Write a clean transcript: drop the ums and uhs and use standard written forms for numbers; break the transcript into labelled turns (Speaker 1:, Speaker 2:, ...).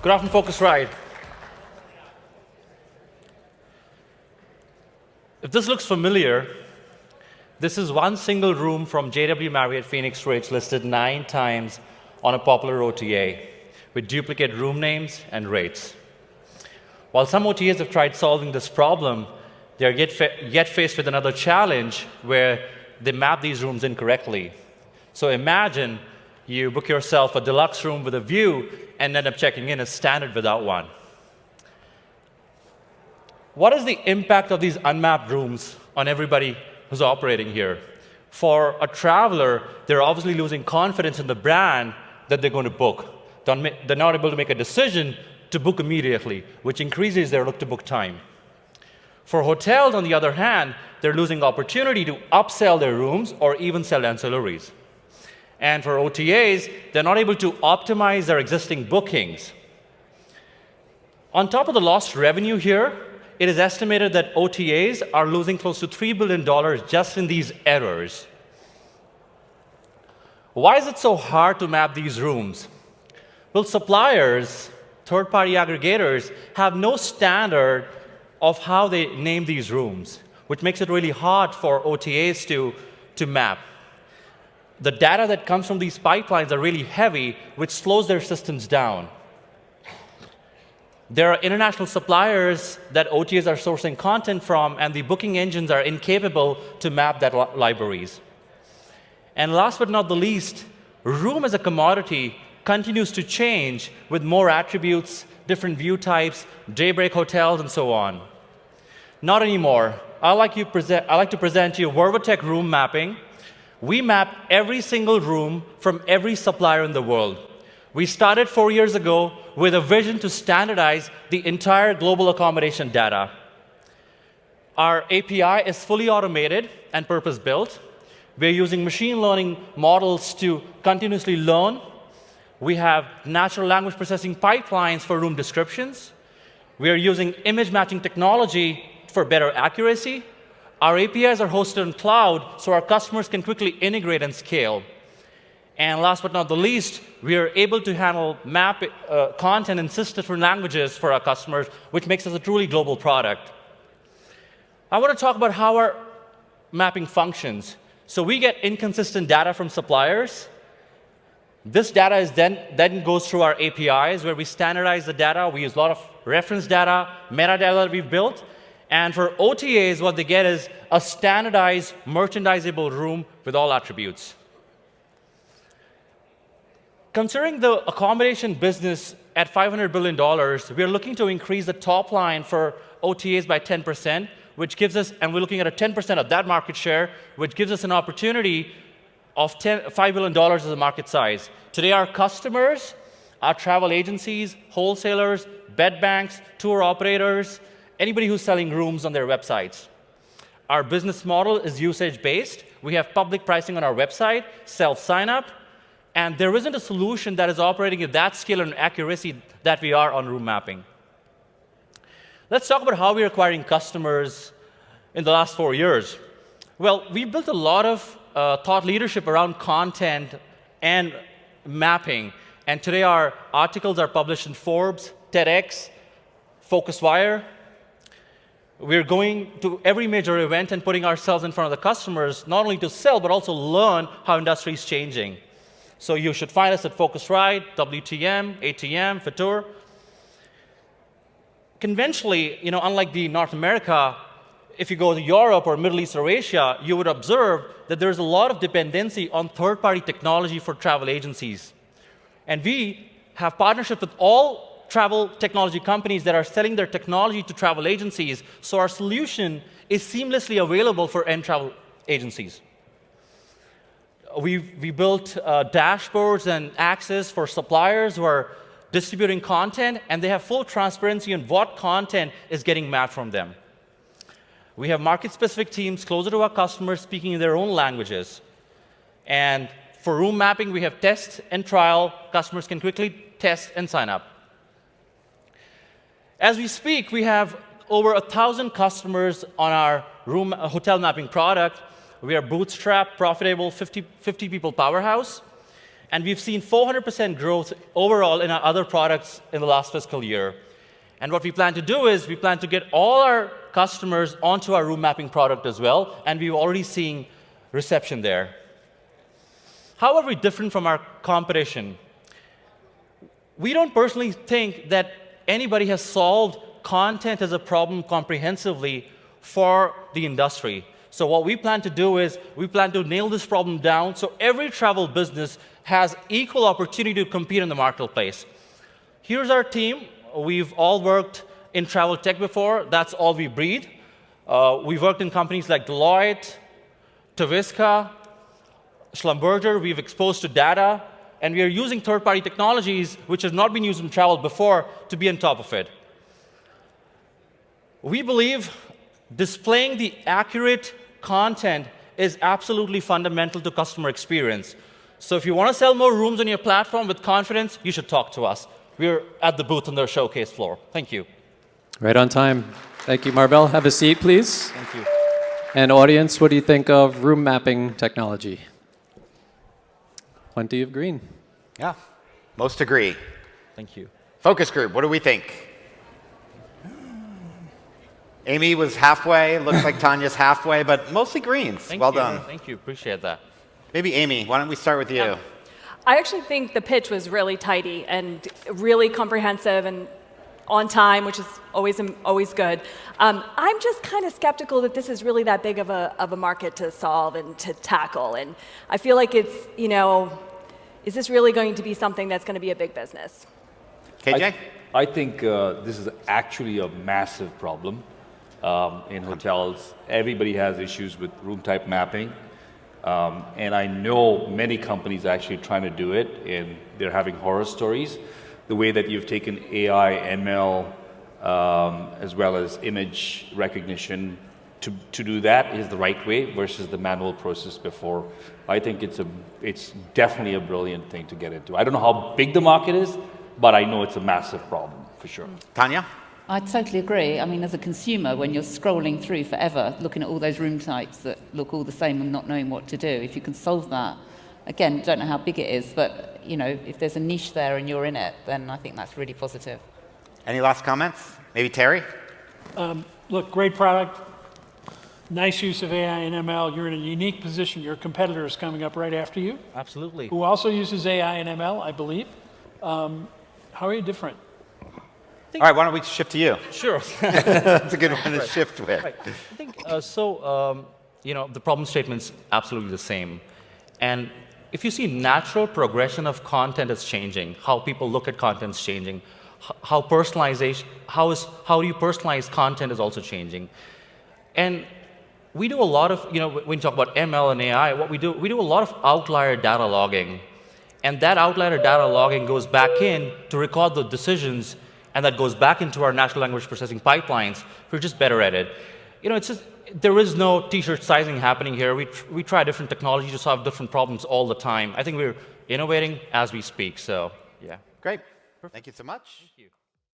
Speaker 1: Good afternoon, Phocuswright. If this looks familiar, this is one single room from JW Marriott Phoenix Ridge listed 9 times on a popular OTA with duplicate room names and rates. While some OTAs have tried solving this problem, they are yet faced with another challenge where they map these rooms incorrectly. So imagine you book yourself a deluxe room with a view and end up checking in as standard without one. What is the impact of these unmapped rooms on everybody who's operating here? For a traveler, they're obviously losing confidence in the brand that they're going to book. They're not able to make a decision to book immediately, which increases their look-to-book time. For hotels, on the other hand, they're losing opportunity to upsell their rooms or even sell ancillaries. And for OTAs, they're not able to optimize their existing bookings. On top of the lost revenue here, it is estimated that OTAs are losing close to $3 billion just in these errors. Why is it so hard to map these rooms? Well, suppliers, third-party aggregators, have no standard of how they name these rooms, which makes it really hard for OTAs to map. The data that comes from these pipelines are really heavy, which slows their systems down. There are international suppliers that OTAs are sourcing content from, and the booking engines are incapable to map that libraries. And last but not the least, room as a commodity continues to change with more attributes, different view types, daybreak hotels, and so on. Not anymore. I like to present you Vervotech room mapping. We map every single room from every supplier in the world. We started 4 years ago with a vision to standardize the entire global accommodation data. Our API is fully automated and purpose-built. We're using machine learning models to continuously learn. We have natural language processing pipelines for room descriptions. We are using image matching technology for better accuracy. Our APIs are hosted on cloud, so our customers can quickly integrate and scale. And last but not the least, we are able to handle content in 6 different languages for our customers, which makes us a truly global product. I want to talk about how our mapping functions. So we get inconsistent data from suppliers. This data is then goes through our APIs, where we standardize the data. We use a lot of reference data, metadata that we've built. And for OTAs, what they get is a standardized, merchandisable room with all attributes. Considering the accommodation business at $500 billion, we are looking to increase the top line for OTAs by 10%, which gives us, and we're looking at a 10% of that market share, which gives us an opportunity of $5 billion as a market size. Today, our customers are travel agencies, wholesalers, bed banks, tour operators, anybody who's selling rooms on their websites. Our business model is usage-based. We have public pricing on our website, self-sign-up, and there isn't a solution that is operating at that scale and accuracy that we are on room mapping. Let's talk about how we're acquiring customers in the last 4 years. Well, we built a lot of thought leadership around content and mapping, and today our articles are published in Forbes, TEDx, Phocuswright. We're going to every major event and putting ourselves in front of the customers, not only to sell, but also learn how industry is changing. So you should find us at Phocuswright, WTM, ATM, Futur. Conventionally, unlike North America, if you go to Europe or Middle East or Asia, you would observe that there's a lot of dependency on third-party technology for travel agencies. And we have partnership with all travel technology companies that are selling their technology to travel agencies, so our solution is seamlessly available for end travel agencies. We built dashboards and access for suppliers who are distributing content, and they have full transparency on what content is getting mapped from them. We have market-specific teams closer to our customers speaking in their own languages. And for room mapping, we have test and trial. Customers can quickly test and sign up. As we speak, we have over 1,000 customers on our hotel mapping product. We are bootstrapped, profitable, 50 people powerhouse. And we've seen 400% growth overall in our other products in the last fiscal year. And what we plan to do is we plan to get all our customers onto our room mapping product as well, and we've already seen reception there. How are we different from our competition? We don't personally think that anybody has solved content as a problem comprehensively for the industry. So what we plan to do is we plan to nail this problem down so every travel business has equal opportunity to compete in the marketplace. Here's our team. We've all worked in travel tech before. That's all we breathe. We've worked in companies like Deloitte, Taviska, Schlumberger. We've exposed to data, and we are using third-party technologies which have not been used in travel before to be on top of it. We believe displaying the accurate content is absolutely fundamental to customer experience. So if you want to sell more rooms on your platform with confidence, you should talk to us. We're at the booth on their showcase floor. Thank you.
Speaker 2: Right on time. Thank you, Marbel. Have a seat, please.
Speaker 1: Thank you.
Speaker 2: And audience, what do you think of room mapping technology? Plenty of green.
Speaker 3: Yeah, most agree.
Speaker 1: Thank you.
Speaker 3: Focus group, what do we think? Amy was halfway, looks like Tanya's halfway, but mostly greens. Well done.
Speaker 1: Thank you, appreciate that.
Speaker 3: Maybe Amy, why don't we start with you?
Speaker 4: Yeah. I actually think the pitch was really tidy and really comprehensive and on time, which is always good. I'm just kind of skeptical that this is really that big of a market to solve and to tackle. And I feel like it's, is this really going to be something that's going to be a big business?
Speaker 3: KJ?
Speaker 5: I think this is actually a massive problem in hotels. Everybody has issues with room type mapping. And I know many companies are actually trying to do it, and they're having horror stories. The way that you've taken AI, ML, as well as image recognition to do that is the right way versus the manual process before. I think it's definitely a brilliant thing to get into. I don't know how big the market is, but I know it's a massive problem for sure.
Speaker 3: Tanya?
Speaker 6: I totally agree. I mean, as a consumer, when you're scrolling through forever, looking at all those room types that look all the same and not knowing what to do, if you can solve that, again, don't know how big it is, but if there's a niche there and you're in it, then I think that's really positive.
Speaker 3: Any last comments? Maybe Terry?
Speaker 7: Look, great product, nice use of AI and ML. You're in a unique position. Your competitor is coming up right after you,
Speaker 1: Absolutely.
Speaker 7: who also uses AI and ML, I believe. How are you different?
Speaker 3: All right, why don't we shift to you?
Speaker 1: Sure.
Speaker 3: That's a good one to shift with.
Speaker 1: Right. I think the problem statement's absolutely the same. And if you see natural progression of content is changing, how people look at content is changing, how you personalize content is also changing. And we do a lot of, when you talk about ML and AI, what we do a lot of outlier data logging. And that outlier data logging goes back in to record the decisions, and that goes back into our natural language processing pipelines. We're just better at it. There is no t-shirt sizing happening here. We try different technologies to solve different problems all the time. I think we're innovating as we speak, so yeah.
Speaker 3: Great. Thank you so much.
Speaker 1: Thank you.